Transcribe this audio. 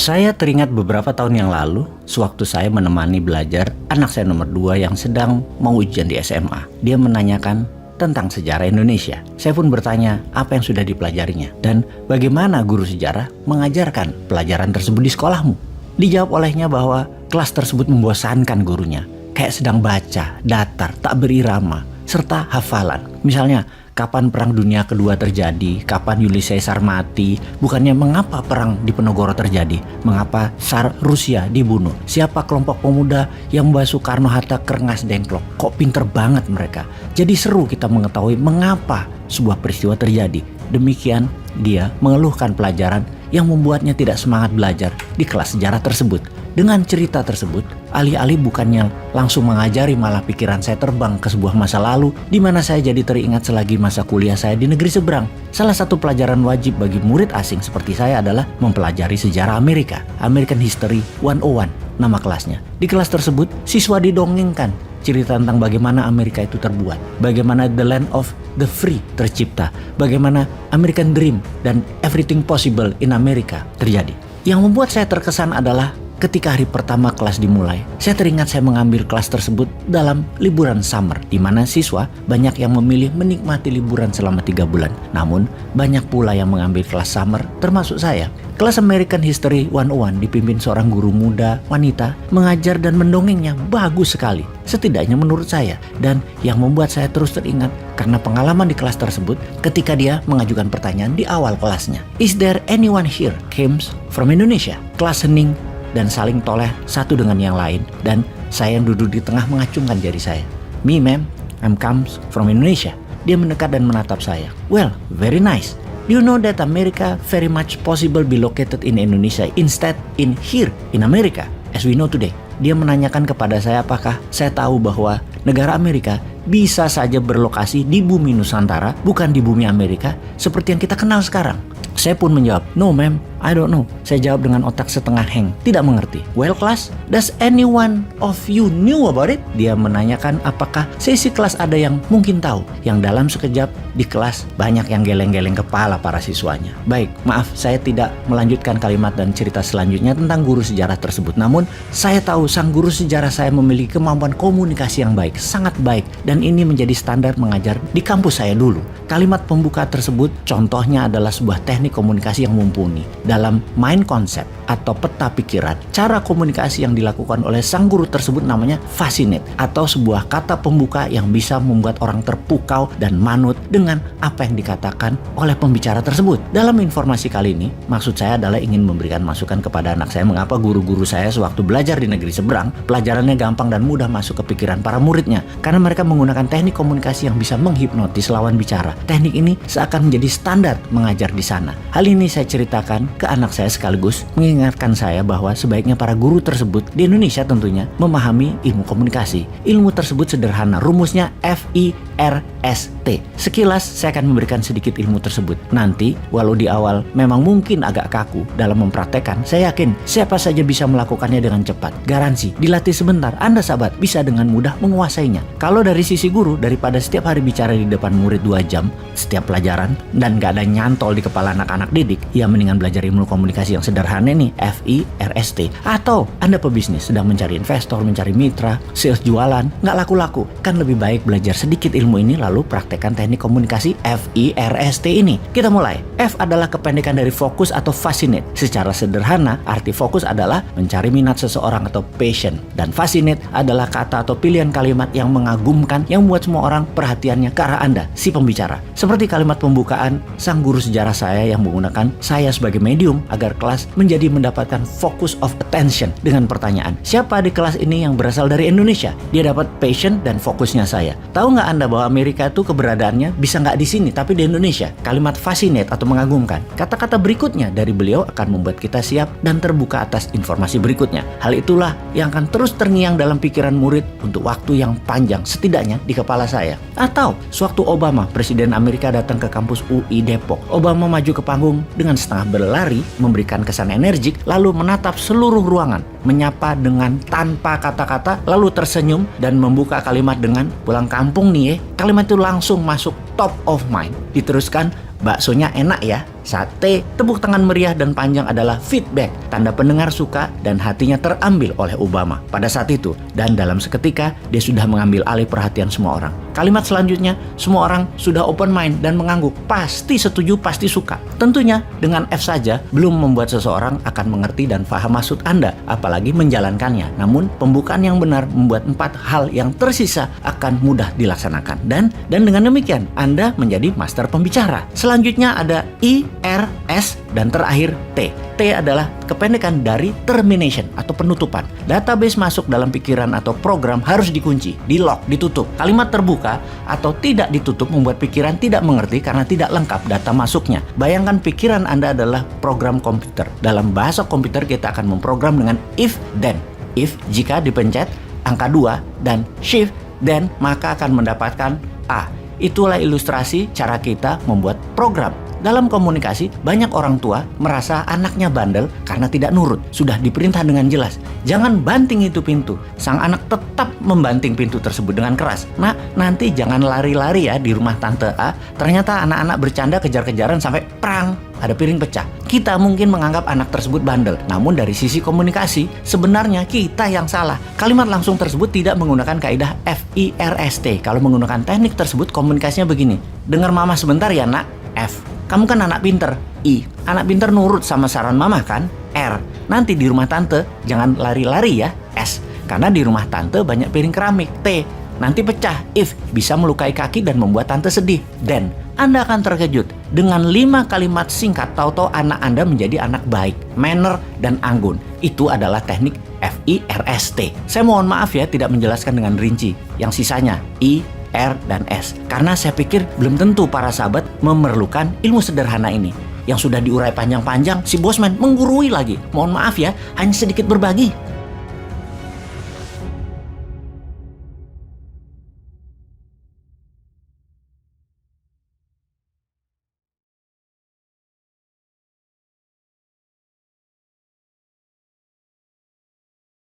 Saya teringat beberapa tahun yang lalu, sewaktu saya menemani belajar anak saya nomor 2 yang sedang mau ujian di SMA. Dia menanyakan tentang sejarah Indonesia. Saya pun bertanya apa yang sudah dipelajarinya dan bagaimana guru sejarah mengajarkan pelajaran tersebut di sekolahmu. Dijawab olehnya bahwa kelas tersebut membosankan gurunya, kayak sedang baca, datar, tak berirama, serta hafalan. Misalnya, kapan Perang Dunia Kedua terjadi, kapan Julius Caesar mati, bukannya mengapa Perang Diponegoro terjadi, mengapa Tsar Rusia dibunuh, siapa kelompok pemuda yang membawa Soekarno-Hatta ke Rengas Dengklok, kok pinter banget mereka. Jadi seru kita mengetahui mengapa sebuah peristiwa terjadi. Demikian dia mengeluhkan pelajaran yang membuatnya tidak semangat belajar di kelas sejarah tersebut. Dengan cerita tersebut, alih-alih bukannya langsung mengajari, malah pikiran saya terbang ke sebuah masa lalu di mana saya jadi teringat selagi masa kuliah saya di negeri seberang. Salah satu pelajaran wajib bagi murid asing seperti saya adalah mempelajari sejarah Amerika, American History 101 nama kelasnya. Di kelas tersebut, siswa didongengkan cerita tentang bagaimana Amerika itu terbuat, bagaimana the land of the free tercipta, bagaimana American Dream dan everything possible in America terjadi. Yang membuat saya terkesan adalah ketika hari pertama kelas dimulai, saya teringat saya mengambil kelas tersebut dalam liburan summer, di mana siswa banyak yang memilih menikmati liburan selama 3 bulan. Namun, banyak pula yang mengambil kelas summer, termasuk saya. Kelas American History 101 dipimpin seorang guru muda, wanita, mengajar dan mendongengnya bagus sekali, setidaknya menurut saya. Dan yang membuat saya terus teringat karena pengalaman di kelas tersebut ketika dia mengajukan pertanyaan di awal kelasnya. Is there anyone here comes from Indonesia? Kelas hening dan saling toleh satu dengan yang lain, dan saya yang duduk di tengah mengacungkan jari saya. Me ma'am, I'm comes from Indonesia. Dia mendekat dan menatap saya. Well, very nice. Do you know that America very much possible be located in Indonesia instead in here in America as we know today? Dia menanyakan kepada saya apakah saya tahu bahwa negara Amerika bisa saja berlokasi di bumi Nusantara, bukan di bumi Amerika seperti yang kita kenal sekarang. Saya pun menjawab, no ma'am, I don't know. Saya jawab dengan otak setengah hang, tidak mengerti. Well class, does anyone of you knew about it? Dia menanyakan apakah sesi kelas ada yang mungkin tahu. Yang dalam sekejap di kelas banyak yang geleng-geleng kepala para siswanya. Baik, maaf saya tidak melanjutkan kalimat dan cerita selanjutnya tentang guru sejarah tersebut. Namun saya tahu sang guru sejarah saya memiliki kemampuan komunikasi yang baik, sangat baik. Dan ini menjadi standar mengajar di kampus saya dulu. Kalimat pembuka tersebut contohnya adalah sebuah teknik komunikasi yang mumpuni. Dalam mind concept atau peta pikiran, cara komunikasi yang dilakukan oleh sang guru tersebut namanya fascinate, atau sebuah kata pembuka yang bisa membuat orang terpukau dan manut dengan apa yang dikatakan oleh pembicara tersebut. Dalam informasi kali ini, maksud saya adalah ingin memberikan masukan kepada anak saya mengapa guru-guru saya sewaktu belajar di negeri seberang, pelajarannya gampang dan mudah masuk ke pikiran para muridnya, karena mereka menggunakan teknik komunikasi yang bisa menghipnotis lawan bicara. Teknik ini seakan menjadi standar mengajar di sana. Hal ini saya ceritakan ke anak saya sekaligus mengingatkan saya bahwa sebaiknya para guru tersebut di Indonesia tentunya memahami ilmu komunikasi. Ilmu tersebut sederhana, rumusnya FIRST. Sekilas saya akan memberikan sedikit ilmu tersebut. Nanti, walau di awal memang mungkin agak kaku dalam mempraktekkan, saya yakin siapa saja bisa melakukannya dengan cepat. Garansi, dilatih sebentar, Anda sahabat bisa dengan mudah menguasainya. Kalau dari sisi guru, daripada setiap hari bicara di depan murid 2 jam setiap pelajaran dan gak ada nyantol di kepala anak-anak didik, ya mendingan belajar ilmu komunikasi yang sederhana nih, FIRST. Atau Anda pebisnis sedang mencari investor, mencari mitra, sales jualan, nggak laku-laku, kan lebih baik belajar sedikit ilmu ini lalu praktekkan teknik komunikasi FIRST ini. Kita mulai. F adalah kependekan dari fokus atau fascinate. Secara sederhana, arti fokus adalah mencari minat seseorang atau passion, dan fascinate adalah kata atau pilihan kalimat yang mengagumkan yang membuat semua orang perhatiannya ke arah Anda, si pembicara. Seperti kalimat pembukaan sang guru sejarah saya yang menggunakan saya sebagai medium agar kelas menjadi mendapatkan focus of attention dengan pertanyaan, siapa di kelas ini yang berasal dari Indonesia? Dia dapat passion dan fokusnya saya. Tahu nggak Anda bahwa Amerika itu keberadaannya bisa nggak di sini tapi di Indonesia? Kalimat fascinate atau mengagumkan. Kata-kata berikutnya dari beliau akan membuat kita siap dan terbuka atas informasi berikutnya. Hal itulah yang akan terus terngiang dalam pikiran murid untuk waktu yang panjang, setidaknya di kepala saya. Atau sewaktu Obama, Presiden Amerika, datang ke kampus UI Depok, Obama maju ke panggung dengan setengah berlari, memberikan kesan energik, lalu menatap seluruh ruangan, menyapa dengan tanpa kata-kata, lalu tersenyum dan membuka kalimat dengan pulang kampung nih ya. Kalimat itu langsung masuk top of mind. Diteruskan, baksonya enak ya. Saat T, tepuk tangan meriah dan panjang adalah feedback, tanda pendengar suka dan hatinya terambil oleh Obama pada saat itu. Dan dalam seketika, dia sudah mengambil alih perhatian semua orang. Kalimat selanjutnya, semua orang sudah open mind dan mengangguk, pasti setuju, pasti suka. Tentunya, dengan F saja belum membuat seseorang akan mengerti dan paham maksud Anda, apalagi menjalankannya. Namun, pembukaan yang benar membuat 4 hal yang tersisa akan mudah dilaksanakan. Dan dengan demikian, Anda menjadi master pembicara. Selanjutnya ada I, R, S, dan terakhir T. T adalah kependekan dari termination atau penutupan. Database masuk dalam pikiran atau program harus dikunci, di-lock, ditutup. Kalimat terbuka atau tidak ditutup membuat pikiran tidak mengerti karena tidak lengkap data masuknya. Bayangkan pikiran Anda adalah program komputer. Dalam bahasa komputer kita akan memprogram dengan if, then. If, jika dipencet angka 2 dan shift, then, maka akan mendapatkan A. Itulah ilustrasi cara kita membuat program. Dalam komunikasi, banyak orang tua merasa anaknya bandel karena tidak nurut. Sudah diperintah dengan jelas, jangan banting itu pintu. Sang anak tetap membanting pintu tersebut dengan keras. Nah, nanti jangan lari-lari ya di rumah Tante A. Ternyata anak-anak bercanda kejar-kejaran sampai prang, ada piring pecah. Kita mungkin menganggap anak tersebut bandel. Namun dari sisi komunikasi, sebenarnya kita yang salah. Kalimat langsung tersebut tidak menggunakan kaidah FIRST. Kalau menggunakan teknik tersebut, komunikasinya begini. Dengar mama sebentar ya nak, F. Kamu kan anak pinter, I. Anak pinter nurut sama saran mama kan, R. Nanti di rumah tante jangan lari-lari ya, S. Karena di rumah tante banyak piring keramik, T. Nanti pecah, if. Bisa melukai kaki dan membuat tante sedih, then. Anda akan terkejut dengan 5 kalimat singkat, tahu-tahu anak Anda menjadi anak baik, manner, dan anggun. Itu adalah teknik FIRST. Saya mohon maaf ya tidak menjelaskan dengan rinci. Yang sisanya I, R, dan S. Karena saya pikir belum tentu para sahabat memerlukan ilmu sederhana ini. Yang sudah diurai panjang-panjang, si Bosman menggurui lagi. Mohon maaf ya, hanya sedikit berbagi.